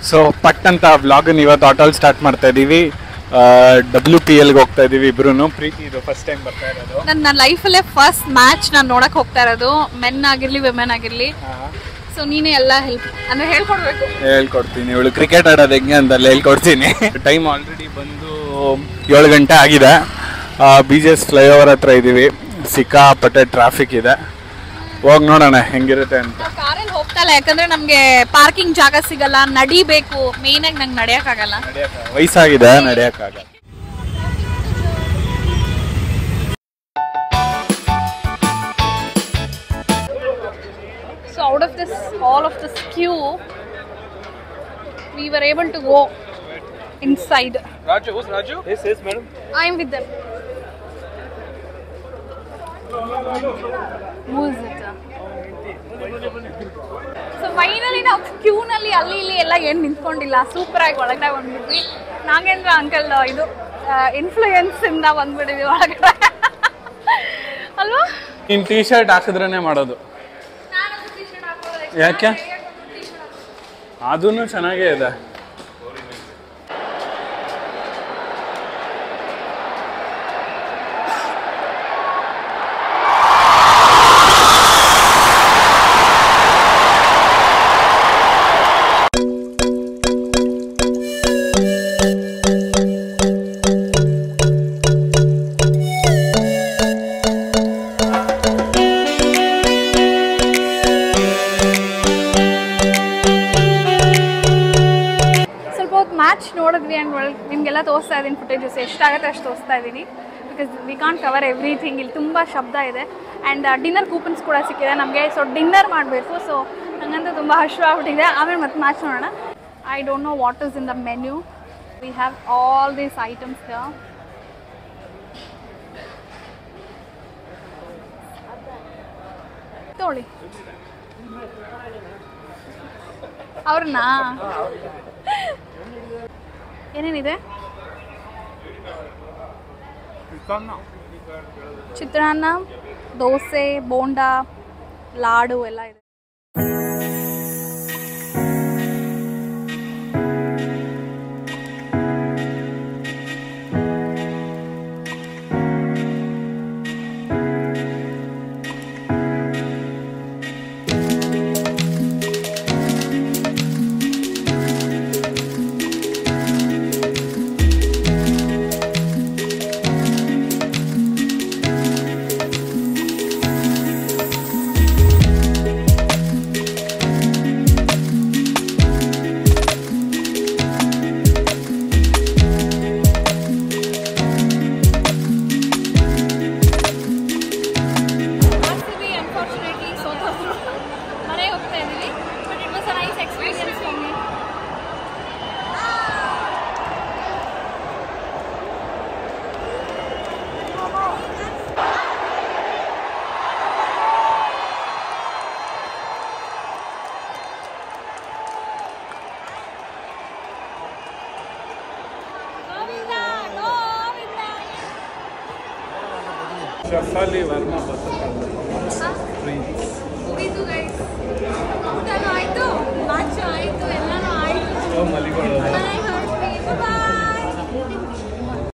So ಪಟ್ ಅಂತ ವ್ಲಾಗನ್ನು ಇವತ್ತು ಆಟೋಲ್ಲಿ ಸ್ಟಾರ್ಟ್ ಮಾಡ್ತಾ ಇದ್ದೀವಿ. WPLಗೆ ಹೋಗ್ತಾ ಇದ್ದೀವಿ ಇಬ್ರು. ಪ್ರೀತಿ ಇದು ಫಸ್ಟ್ ಟೈಮ್ ಬರ್ತಾ ಇರೋದು. ನನ್ನ ಲೈಫಲ್ಲೇ ಫಸ್ಟ್ ಮ್ಯಾಚ್ ನಾನು ನೋಡಕ್ಕೆ ಹೋಗ್ತಾ ಇರೋದು, ಮೆನ್ ಆಗಿರಲಿ ವಿಮೆನ್ ಆಗಿರಲಿ. ಸೊ ನೀನೇ ಎಲ್ಲ ಅಂದರೆ ಹೇಳ್ಕೊಡ್ತೀನಿ. ಇವಳು ಕ್ರಿಕೆಟ್ ಆಡೋದು ಹೆಂಗೆ ಅಂತಲ್ಲ ಹೇಳ್ಕೊಡ್ತೀನಿ. ಟೈಮ್ ಆಲ್ರೆಡಿ ಬಂದು 7 ಗಂಟೆ ಆಗಿದೆ. BGS ಫ್ಲೈಓವರ್ ಹತ್ರ ಇದ್ದೀವಿ. ಸಿಕ್ಕಾಪಟ್ಟೆ ಟ್ರಾಫಿಕ್ ಇದೆ. ಹೋಗಿ ನೋಡೋಣ ಹೆಂಗಿರುತ್ತೆ ಅಂತ. ಕಾರಲ್ಲಿ ಹೋಗ್ತಾ ಇಲ್ಲ, ಯಾಕಂದ್ರೆ ನಮಗೆ ಪಾರ್ಕಿಂಗ್ ಜಾಗ ಸಿಗಲ್ಲ, ನಡಿಬೇಕು. ಮೇಯ್ನಾಗಿ ನಂಗೆ ನಡೆಯೋಕ್ಕಾಗಲ್ಲ, ವಯಸ್ಸಾಗಿದೆ, ನಡೆಯೋಕ್ಕಾಗಲ್ಲ. So out of this, all of this queue, we were able to go inside. Raju, who's Raju? Yes, madam. I am with them. Who is it? So finally ನಾವು ಕ್ಯೂನಲ್ಲಿ ಅಲ್ಲಿ ಇಲ್ಲಿ ಎಲ್ಲ ಏನು ನಿಂತ್ಕೊಂಡಿಲ್ಲ, ಸೂಪರ್ ಆಗಿ ಒಳಗಡೆ ಬಂದ್ಬಿಟ್ವಿ. ನಾಗೇಂದ್ರ ಅಂಕಲ್ ಇದು ಇನ್ಫ್ಲೂಯೆನ್ಸ್ ಇಂದ ಬಂದ್ಬಿಟ್ಟಿದ್ವಿ ಒಳಗಡೆ ಅಲ್ವಾ? ನೀನು ಟೀ ಶರ್ಟ್ ಹಾಕಿದ್ರೇ ಮಾಡೋದು. ಯಾಕೆ? ಅದೂ ಚೆನ್ನಾಗೇ ಇದೆ. ಮ್ಯಾಚ್ ನೋಡಿದ್ವಿ ಆ್ಯಂಡ್ ನಿಮಗೆಲ್ಲ ತೋರಿಸ್ತಾ ಇದ್ದೀನಿ ಫುಟೇಜಸ್, ಎಷ್ಟಾಗುತ್ತೆ ಅಷ್ಟು ತೋರಿಸ್ತಾ ಇದ್ದೀನಿ. Because we can't cover everything. ಇಲ್ಲಿ ತುಂಬ ಶಬ್ದ ಇದೆ. ಆ್ಯಂಡ್ ಡಿನ್ನರ್ ಕೂಪನ್ಸ್ ಕೂಡ ಸಿಕ್ಕಿದೆ ನಮಗೆ. ಸೊ ಡಿನ್ನರ್ ಮಾಡಬೇಕು. ಸೊ ನನಗಂತೂ ತುಂಬ ಹಶ್ವಾಗ್ಬಿಟ್ಟಿದೆ. ಆಮೇಲೆ ಮತ್ತೆ ಮ್ಯಾಚ್ ನೋಡೋಣ. I don't know what is in the menu. We have all these items ದ. ತೋಳಿ ಅವ್ರನ್ನ ಏನೇನಿದೆ? ಚಿತ್ರಾನ್ನ, ದೋಸೆ, ಬೋಂಡ, ಲಾಡು ಎಲ್ಲ ಇದೆ. ಶಫಾಲಿ ವರ್ಮಾ ಮುಗೀತು ಗೈಸ್. ಊಟನೂ ಆಯಿತು, ಮ್ಯಾಚು ಆಯಿತು, ಎಲ್ಲನೂ ಆಯಿತು.